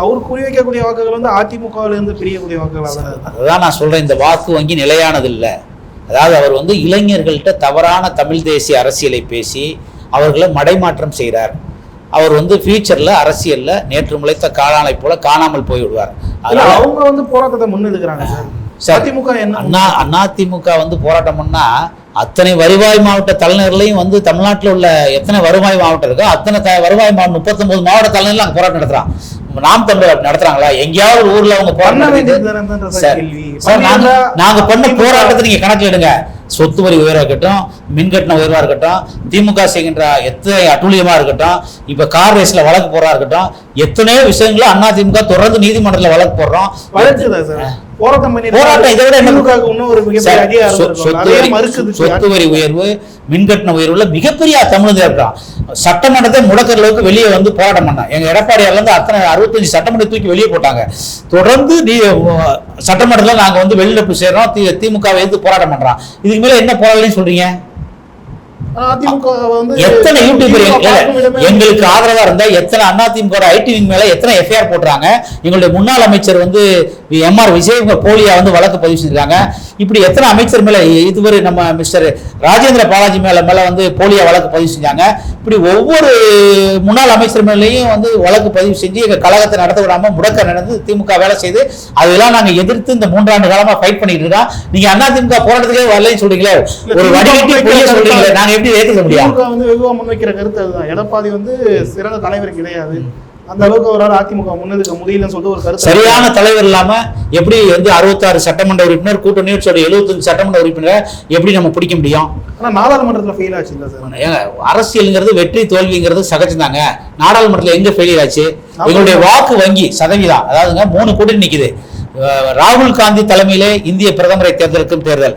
அவர் குறி வைக்கக்கூடிய வாக்குகள் வந்து அதிமுகவில் இருந்து பிரியக்கூடிய வாக்குகள். அதுதான் நான் சொல்றேன், இந்த வாக்கு வங்கி நிலையானது இல்லை. அதாவது அவர் வந்து இளைஞர்கள்ட்ட தவறான தமிழ் தேசிய அரசியலை பேசி அவர்களை மடைமாற்றம் செய்கிறார். அவர் வந்து ஃபியூச்சர்ல அரசியல்ல நேற்று முளைத்த காளானை போல காணாமல் போய்விடுவார். அவங்க வந்து போராட்டத்தை முன்னெடுக்கிறாங்க சார். அதிமுக வந்து போராட்டம் பண்ணா அத்தனை வருவாய் மாவட்ட தலைநகர்லையும் வந்து தமிழ்நாட்டில் உள்ள எத்தனை வருவாய் மாவட்டம் இருக்கோ அத்தனை வருவாய் மாவட்டம் 39 மாவட்ட தலைநகர்ல அங்கே போராட்டம் நடத்துறான். நாம் தமிழர் நடத்துறாங்களா? எங்கேயாவது ஊர்ல அவங்க நாங்க பண்ண போராட்டத்தை நீங்க கணக்கில் எடுங்க. சொத்து வரி உயர்வா இருக்கட்டும், மின்கட்டண உயர்வா இருக்கட்டும், திமுக செய்கின்ற எத்தனை அட்டூழியமா இருக்கட்டும், இப்ப கார் ரேஸ்ல வழக்கு போடுறா இருக்கட்டும், எத்தனையோ விஷயங்கள அதிமுக தொடர்ந்து நீதிமன்றத்தில் வழக்கு போடுறோம். போராட்டம் இதை விட சொத்து வரி உயர்வு, மின்கட்டண உயர்வுல மிகப்பெரிய தமிழக இருக்கான். சட்டமன்றத்தை முடக்கிற அளவுக்கு வெளியே வந்து போராட்டம் பண்ண எங்க எடப்பாடியார்ல இருந்து அத்தனை 65 சட்டமன்ற தூக்கி வெளியே போட்டாங்க. தொடர்ந்து சட்டமன்றத்தில் நாங்க வந்து வெளியில போய் சேர்றோம், திமுக எடுத்து போராட்டம் பண்றோம். இதுக்கு மேல என்ன போராடலன்னு சொல்றீங்க? அதிமுக வந்து எத்தனை யூடியூபர் எங்களுக்கு ஆதரவா இருந்தா எத்தனை அதிமுக ஐடி விங் மேல எத்தனை எஃப்ஐஆர் போட்டுறாங்க. எங்களுடைய முன்னாள் அமைச்சர் வந்து எம்ஆர் விஜய் போலியா வந்து வழக்கு பதிவு செஞ்சிருக்காங்க. இப்படி எத்தனை அமைச்சர் மேல இதுவரை நம்ம மிஸ்டர் ராஜேந்திர பாலாஜி மேல வந்து போலியா வழக்கு பதிவு செஞ்சாங்க. இப்படி ஒவ்வொரு முன்னாள் அமைச்சர் மேலேயும் வந்து வழக்கு பதிவு செஞ்சு எங்க கழகத்தை நடத்த விடாம முடக்க நடந்து திமுக வேலை செய்து அதெல்லாம் நாங்க எதிர்த்து இந்த 3 ஆண்டு காலமா ஃபைட் பண்ணிட்டு இருக்கோம். நீங்க அதிமுக போராட்டத்துக்கே வரலன்னு சொல்றீங்களே, ஒரு வடிகட்டி பொய்ய சொல்றீங்களே, நாங்க எப்படி ஏத்துக்க முடியும்? வந்து வெகுவா முன்வைக்கிற கருத்து அதுதான். எடப்பாடி வந்து சிறந்த தலைவர் கிடையாது, அந்த அளவுக்கு அவரால் அதிமுக முன்னெடுக்க முடியலன்னு சொல்லிட்டு ஒரு கருத்து. சரியான தலைவர் இல்லாம எப்படி வந்து 66 சட்டமன்ற உறுப்பினர் கூட்டணி 75 சட்டமன்ற உறுப்பினர் எப்படி நம்ம பிடிக்க முடியும்? ஆனா நாடாளுமன்றத்துல ஃபெயில் ஆச்சு இல்ல சார்? அரசியல்ங்கிறது வெற்றி தோல்விங்கிறது சகஜம்தாங்க. நாடாளுமன்றத்துல எங்க ஃபெயிலியர் ஆச்சு? எங்களுடைய வாக்கு வங்கி சதவீதம், அதாவதுங்க 3 கூட்டணி நிக்குது. ராகுல் காந்தி தலைமையிலே இந்திய பிரதமரை தேர்ந்தெடுக்கும் தேர்தல்,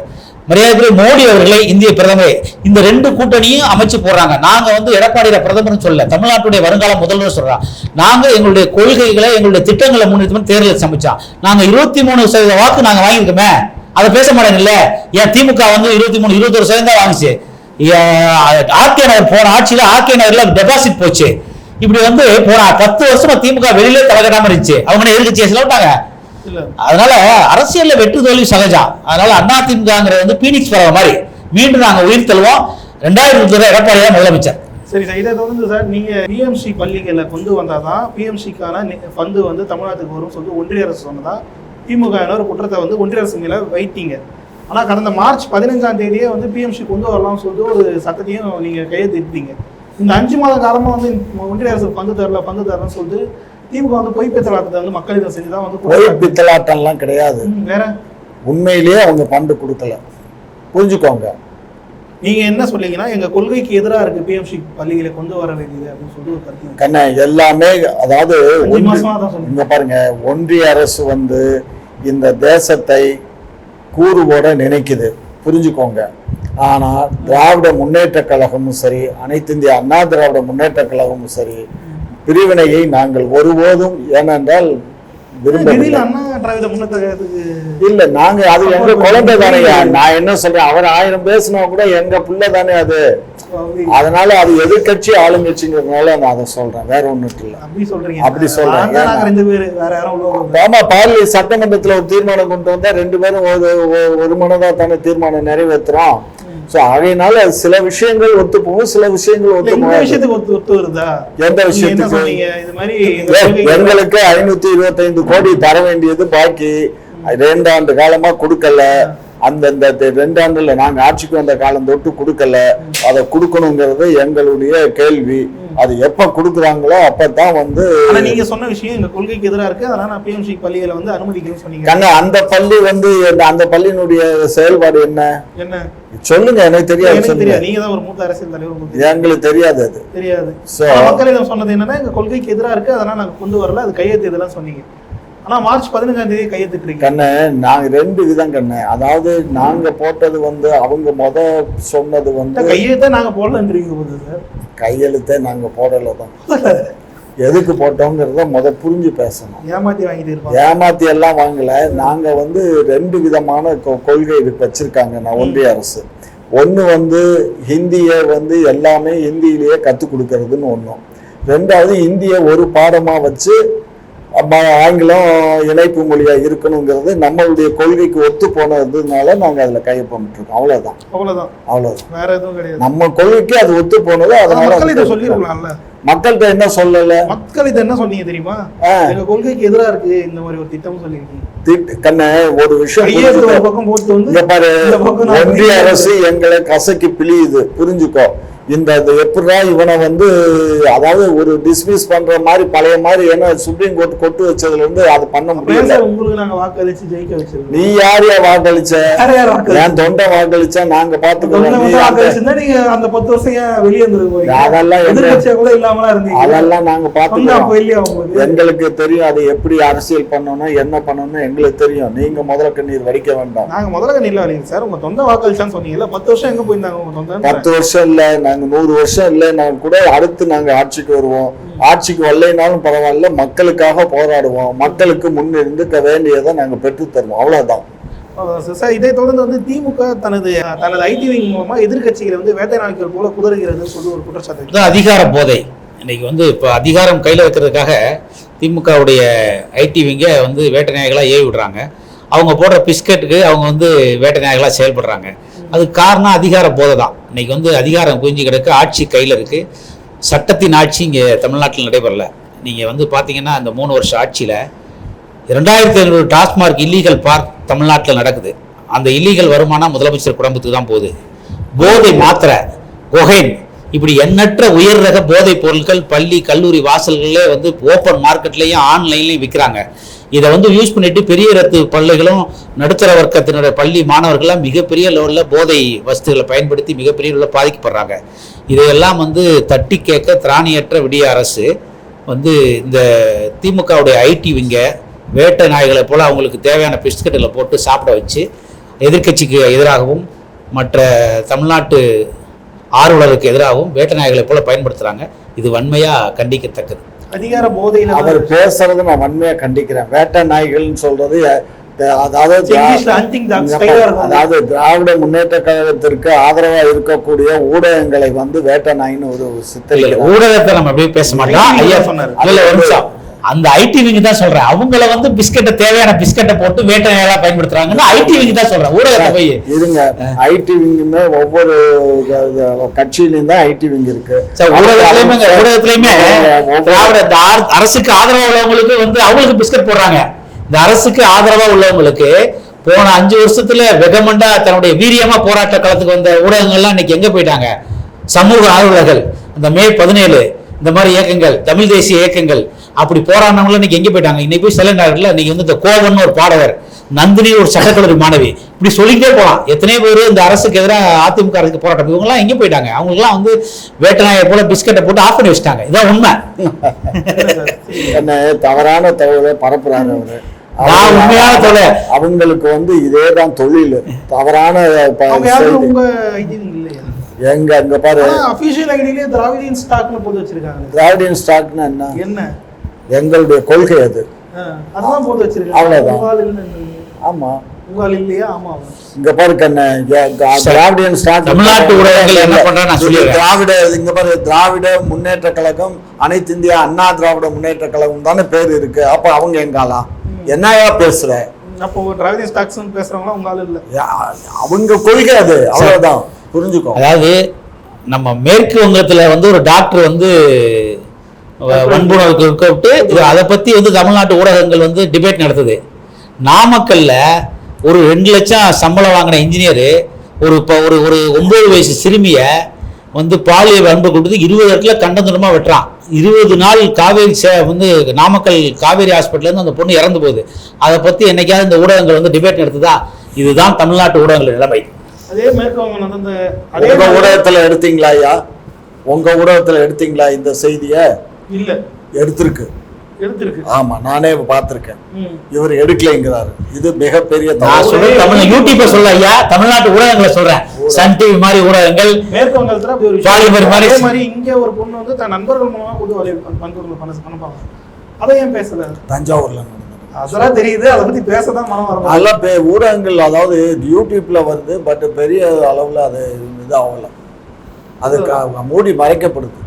மரியாதை மோடி அவர்களை இந்திய பிரதமர், இந்த 2 கூட்டணியும் அமைச்சு போடுறாங்க. நாங்க வந்து எடப்பாடியில பிரதமர் சொல்ல, தமிழ்நாட்டுடைய வருங்கால முதல்வர் சொல்றோம். நாங்க எங்களுடைய கொள்கைகளை எங்களுடைய திட்டங்களை முன்னிறுத்தி தேர்தல் சமைச்சோம். நாங்க 23% வாக்கு நாங்க வாங்கியிருக்கோமே, அதை பேச மாட்டேங்கல்ல. ஏன் திமுக வந்து 21% தான் வாங்குச்சு. ஆர்கே நகர் போன ஆட்சியில ஆர்கே நகர்ல டெபாசிட் போச்சு. இப்படி வந்து போன 10 வருஷமா திமுக வெளியிலே தலைகட்டாம இருந்துச்சு. அவங்க எதிர்கட்சியை சொல்லிட்டாங்க. அதனால அரசியல்ல வெற்றி தோல்வி சகஜம். அதனால அதிமுக வந்து பீனிக்ஸ் பறவை மாதிரி மீண்டும் நாங்க உயிர் தள்ளுவோம். 2020 எடப்பாடி தான் முதலமைச்சர். சரி சார், இதை தொடர்ந்து சார் நீங்க பிஎம்சி பள்ளிகளை கொண்டு வந்தாதான் பிஎம்சிக்கான ஃபண்டு வந்து தமிழ்நாட்டுக்கு வரும் சொல்லிட்டு ஒன்றிய அரசு சொன்னதா திமுக ஒரு குற்றத்தை வந்து ஒன்றிய அரசு மேல வைத்தீங்க. ஆனா கடந்த மார்ச் 15ஆம் தேதியே வந்து பிஎம்சி கொண்டு வரலாம்னு சொல்லிட்டு ஒரு சட்டத்தையும் நீங்க கையெழுத்திட்டீங்க. இந்த 5 மாத காலமா வந்து ஒன்றிய அரசு பங்கு தரலன்னு சொல்லிட்டு திமுக வந்து பொய் பித்தலாட்டத்தை வந்து மக்களிடம் செஞ்சுதான் வந்து பொய் பித்தலாட்டம்லாம் கிடையாது. வேற உண்மையிலேயே அவங்க ஃபண்டு கொடுக்கல, புரிஞ்சுக்கோங்க. நீங்க என்ன சொல்றீங்கன்னா எங்க கொள்கைக்கு எதிராக இருக்கு பிஎம்சி பள்ளிகளை கொண்டு வர வேண்டியது அப்படின்னு சொல்லிட்டு ஒரு கருத்து கண்ண எல்லாமே. அதாவது இங்க பாருங்க, ஒன்றிய அரசு வந்து இந்த தேசத்தை கூறுவோட நினைக்குது, புரிஞ்சுக்கோங்க. ஆனா திராவிட முன்னேற்ற கழகமும் சரி, அனைத்து இந்திய அண்ணா திராவிட முன்னேற்ற கழகமும் சரி, பிரிவினையை நாங்கள் ஒருபோதும், ஏனென்றால் இல்ல, நாங்க அது எங்க குழந்தை தானே. நான் என்ன சொல்றேன், அவர் 1000 பேசினா கூட எங்க பிள்ளை தானே அது. அதனால அது எதிர்கட்சி ஆளுங்கட்சிங்கிறதுனால நான் அதை சொல்றேன், வேற ஒண்ணும் இல்ல. அப்படி சொல்றேன். ஆமா, பாலி சட்டமன்றத்துல ஒரு தீர்மானம் கொண்டு வந்தா 2 பேரும் ஒரு மனதா தானே தீர்மானம் நிறைவேற்றுறோம். அதனால சில விஷயங்கள் ஒத்து போகும், சில விஷயங்கள் ஒத்து வருதா? எந்த விஷயத்துக்கு? எங்களுக்கு 525 கோடி தர வேண்டியது பாக்கி 2 ஆண்டு காலமா கொடுக்கல. அந்த 2 ஆண்டுல நாங்க ஆட்சிக்கு வந்த காலம் தொட்டு கொடுக்கல. அதை கொடுக்கணுங்கிறது எங்களுடைய கேள்வி. அது எப்ப கொடுக்குறாங்களோ அப்பதான் வந்து. நீங்க சொன்ன விஷயம் எங்க கொள்கைக்கு எதிராக இருக்கு, அதனால நான் பிஎம்சி பள்ளிகளை வந்து அனுமதிக்கணும்னு சொன்னீங்க. கண்ணா, அந்த பள்ளி வந்து அந்த பள்ளியினுடைய செயல்பாடு என்ன சொல்லுங்க, எனக்கு தெரியாது. நீங்க தான் ஒரு மூத்த அரசியல் தலைவர், எங்களுக்கு தெரியாது. அது தெரியாது. மக்களிடம் சொன்னது என்னன்னா எங்க கொள்கைக்கு எதிராக இருக்கு, அதனால நாங்க கொண்டு வரல, அது கையெழுத்து இதெல்லாம் சொன்னீங்க. ஆனா மார்ச் 15ஆம் தேதி கையெழுத்துறீங்க. கண்ணு, நாங்க 2 விதம் கண்ணு. அதாவது நாங்க போட்டது வந்து அவங்க சொன்னது வந்து கையெழுத்த நாங்க போடலன்றீங்க சார். கையெழுத்தை நாங்க போடலதான். எதுக்கு போட்டோங்கிறத புரிஞ்சு பேசணும். ஏமாத்தி எல்லாம் வாங்கல. நாங்க வந்து 2 விதமான கொள்கை வச்சிருக்காங்க ஒன்றிய அரசு. ஒண்ணு வந்து ஹிந்திய வந்து எல்லாமே ஹிந்தியிலேயே கத்து கொடுக்கறதுன்னு ஒண்ணும். 2வது ஹிந்திய ஒரு பாடமா வச்சு ஆங்கிலம் இணைப்பு மொழியா இருக்கணுங்கிறது நம்மளுடைய கொள்கைக்கு ஒத்து போனதுனால நாங்க அதுல கையொப்பமிட்டிருக்கோம். அவ்வளவுதான். வேற எதுவும் கிடையாது. நம்ம கொள்கைக்கு அது ஒத்து போனது. அதனால சொல்லிருக்கலாம்ல. மக்கள்கிட்ட என்ன சொல்லல? மக்கள் இதை என்ன சொன்னீங்க தெரியுமா? எங்க கொள்கைக்கு எதிராக இருக்கு இந்த மாதிரி ஒரு திட்டம் சொல்லிருக்கீங்க. கண்ண, ஒரு விஷயம் பக்கம் போட்டு பாரு, ஒன்றிய அரசு எங்களை கசக்கி பிழியுது, புரிஞ்சுக்கோ. இந்த எப்படா இவனை வந்து, அதாவது ஒரு டிஸ்மிஸ் பண்ற மாதிரி பழைய மாதிரி, ஏன்னா சுப்ரீம் கோர்ட் கொட்டு வச்சதுல இருந்து அது பண்ண முடியல. உங்களுக்கு நாங்க வாக்களிச்சு ஜெயிக்க வச்சிருக்கோம். நீ யாரையா வாக்களிச்ச? என் தொண்டை வாக்களிச்சா நாங்க பாத்துக்கிறோம். நீங்க அந்த 10 வருஷம் வெளியே இருந்திருக்கோம். அதெல்லாம் நாங்க பாத்துக்கிறோம். எங்களுக்கு தெரியும் அது எப்படி அரசியல் பண்ணணும், என்ன பண்ணணும் எங்களுக்கு தெரியும். நீங்க முதல்ல கண்ணீர் வடிக்க வேண்டாம். நாங்க முதல்ல கண்ணீர் வடிங்க சார். உங்க தொண்டை வாக்களிச்சான்னு சொன்னீங்கல்ல, 10 வருஷம் எங்க போயிருந்தாங்க உங்க தொண்டை? 10 வருஷம் இல்ல, 100 வருஷம் இல்லைன்னா கூட அடுத்து நாங்க ஆட்சிக்கு வருவோம். ஆட்சிக்கு வரலைனாலும் பரவாயில்ல, மக்களுக்காக போராடுவோம். மக்களுக்கு முன்னிருந்து வேண்டியதை நாங்க பெற்று தருவோம். அவ்வளவுதான். சார், இதை தொடர்ந்து வந்து திமுக தனது ஐடி விங் மூலமா எதிர்க்கட்சிகளை வந்து வேட்டை நாய்க்கள் போல குதறுகிறதுன்னு சொல்லி ஒரு குற்றச்சாட்டு. இதுதான் அதிகார போதை. இன்னைக்கு வந்து இப்போ அதிகாரம் கையில் வைக்கிறதுக்காக திமுகவுடைய ஐடி விங்கை வந்து வேட்டை நாயகளாக ஏவி விடுறாங்க. அவங்க போடுற பிஸ்கட்டுக்கு அவங்க வந்து வேட்டை நாயகளாக செயல்படுறாங்க. அதுக்கு காரணம் அதிகார போதை தான். இன்னைக்கு வந்து அதிகாரம் குவிஞ்சு கிடக்கு, ஆட்சி கையில் இருக்குது. சட்டத்தின் ஆட்சி இங்கே தமிழ்நாட்டில் நடைபெறல. நீங்கள் வந்து பார்த்தீங்கன்னா இந்த 3 வருஷ ஆட்சியில் 2500 டாஸ்மார்க் இல்லீகல் பார்க் தமிழ்நாட்டில் நடக்குது. அந்த இல்லீகல் வருமானம் முதலமைச்சர் குடும்பத்துக்கு தான் போகுது. போதை மாத்திரை, கொகைன், இப்படி எண்ணற்ற உயர் ரக போதைப் பொருட்கள் பள்ளி கல்லூரி வாசல்களே வந்து ஓப்பன் மார்க்கெட்லேயும் ஆன்லைன்லையும் விற்கிறாங்க. இதை வந்து யூஸ் பண்ணிட்டு பெரிய ரத்து பள்ளிகளும் நடுத்தர வர்க்கத்தினுடைய பள்ளி மாணவர்கள்லாம் மிகப்பெரிய லெவலில் போதை வஸ்துகளை பயன்படுத்தி மிகப்பெரிய லெவலில் பாதிக்கப்படுறாங்க. இதையெல்லாம் வந்து தட்டி கேட்க திராணியற்ற விடிய அரசு வந்து இந்த திமுகவுடைய ஐடி விங்க வேட்டை நாய்களை போல் அவங்களுக்கு தேவையான பிஸ்கட்டில் போட்டு சாப்பிட வச்சு எதிர்க்கட்சிக்கு எதிராகவும் மற்ற தமிழ்நாட்டு ஆர்வலருக்கு எதிராகவும் வேட்டை நாய்களை போல பயன்படுத்துகிறாங்க. இது வன்மையாக கண்டிக்கத்தக்கது. அதிகார போதையில் அவர் பேசுறது நான் வன்மையாக கண்டிக்கிறேன். வேட்டை நாய்கள்னு சொல்றது அதாவது திராவிட முன்னேற்ற கழகத்திற்கு ஆதரவா இருக்கக்கூடிய ஊடகங்களை வந்து வேட்டை நாயின்னு ஒரு சித்தரிக்கை. ஊடகத்தை நம்ம அப்படியே பேச மாட்டோம். ஐயா சொன்னார் அந்த ஐடி விங்க தான் சொல்றேன். அவங்கள வந்து பிஸ்கட்டை தேவையான பிஸ்கட்டை போட்டு வேட்டை நாயெல்லாம் பயன்படுத்துறாங்கன்னா ஐடி விங்க தான் சொல்றேன். ஊடகத்தை போய் இருங்க. ஐடி விங்குமே ஒவ்வொரு கட்சியிலையும் தான் ஐடி விங் இருக்கு. ஊடகத்திலயுமே திராவிட அரசுக்கு ஆதரவா உள்ளவங்களுக்கு வந்து அவங்களுக்கு பிஸ்கட் போடுறாங்க. இந்த அரசுக்கு ஆதரவா உள்ளவங்களுக்கு போன 5 வருஷத்துல வெகமண்டா தன்னுடைய வீரியமா போராட்ட களத்துக்கு வந்த ஊடகங்கள்லாம் இன்னைக்கு எங்க போயிட்டாங்க? சமூக ஆர்வலர்கள், இந்த மே 17 இந்த மாதிரி இயக்கங்கள், தமிழ் தேசிய இயக்கங்கள், அப்படி போராடினவங்களும் இன்னைக்கு எங்கே போயிட்டாங்க? இன்னைக்கு போய் செலண்டாகல. இன்னைக்கு வந்து இந்த கோவன் ஒரு பாடகர், நந்தினி ஒரு சட்டக்கல்லூரி மாணவி, இப்படி சொல்லிக்கிட்டே போகலாம். எத்தனை பேர் இந்த அரசுக்கு எதிராக அதிமுக அரசுக்கு போராட்டம், இவங்கெல்லாம் எங்கே போயிட்டாங்க? அவங்களுக்குலாம் வந்து வேட்டநாயை போல பிஸ்கட்டை போட்டு ஆஃப் பண்ணி வச்சுட்டாங்க. இதான் உண்மை. என்ன தவறான தகவலை பரப்புறாங்க அவரு. உண்மையான தொழில் அவங்களுக்கு வந்து இதேதான் தொழில். தவறான எங்க அங்க பாரு, அபிஷியல் ஐடியிலே திராவிடியன் ஸ்டாக்னு போட்டு வச்சிருக்காங்க. திராவிடியன் ஸ்டாக்னா என்ன? எங்களுடைய கொள்கை அது. அதான் போட்டு வச்சிருக்காங்க. அவ்வளவுதான். ஆமா, உங்கள் இல்லையா? ஆமா. இங்க பாரு கண்ணே, திராவிடியன் ஸ்டாக் தமிழ்நாட்டு ஊடகங்கள் என்ன பண்றாங்க? இங்க பாரு, திராவிட முன்னேற்ற கழகம், அனைத்து இந்திய அண்ணா திராவிட முன்னேற்ற கழகம் தானே பேர் இருக்கு. அப்ப அவங்க எங்காலா என்னையா பேசுற? அப்போ திராவிடியன் ஸ்டாக்ஸ் பேசுறவங்களா உங்களால இல்ல, அவங்க கொள்கை அது. அவ்வளவுதான், புரிஞ்சுக்கோ. அதாவது நம்ம மேற்கு வங்கத்தில் வந்து ஒரு டாக்டர் வந்து வன்புணர்வுக்கு கூப்பிட்டு அதை பற்றி வந்து தமிழ்நாட்டு ஊடகங்கள் வந்து டிபேட் நடத்துது. நாமக்கல்ல ஒரு 2 லட்சம் சம்பளம் வாங்கின இன்ஜினியரு ஒரு 9 வயசு சிறுமியை வந்து பாலியல் வன்பு கொடுத்து 20 இடத்துல கண்டந்துடமாக வெட்டுறான். 20 நாள் காவேரி வந்து நாமக்கல் காவேரி ஹாஸ்பிட்டல்லேருந்து அந்த பொண்ணு இறந்து போகுது. அதை பற்றி என்னைக்காவது இந்த ஊடகங்கள் வந்து டிபேட் நடத்துதா? இதுதான் தமிழ்நாட்டு ஊடகங்கள் நிலைமை. அதே மேற்கு வங்கம் வந்து உங்க ஊடகத்துல எடுத்தீங்களா ஐயா? உங்க ஊடகத்துல எடுத்தீங்களா இந்த செய்திய? இல்ல, எடுத்திருக்கு. ஆமா, நானே பார்த்திருக்கேன். இவர் எடுக்கலைங்கிறாரு. இது மிகப்பெரிய யூடியூப்ல சொல்ல ஐயா, தமிழ்நாட்டு ஊடகங்களை சொல்றேன். சன் டிவி மாதிரி ஊடகங்கள் மேற்கு வங்கத்துல மாதிரி இங்க ஒரு பொண்ணு வந்து தன் நண்பர்கள் மூலமா புது பண்ணுவாங்க. அதை ஏன் பேசல? தஞ்சாவூர்ல அதெல்லாம் தெரியுது, அதை பத்தி பேசதான் மனம் வரும். அதெல்லாம் ஊடகங்கள், அதாவது யூடியூப்ல வருது, பட் பெரிய அளவுல அது இது ஆகல. அது மூடி மறைக்கப்படுது.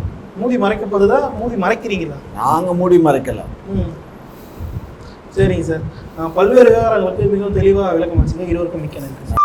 மூடி மறைக்கப்படுதா? மூடி மறைக்கிறீங்களா? நாங்க மூடி மறைக்கல. சரிங்க சார், பல்வேறு விவகாரங்களுக்கு மிகவும் தெளிவாக விளக்கம் வச்சுங்க. இருவருக்கும் மிக்க நன்றி.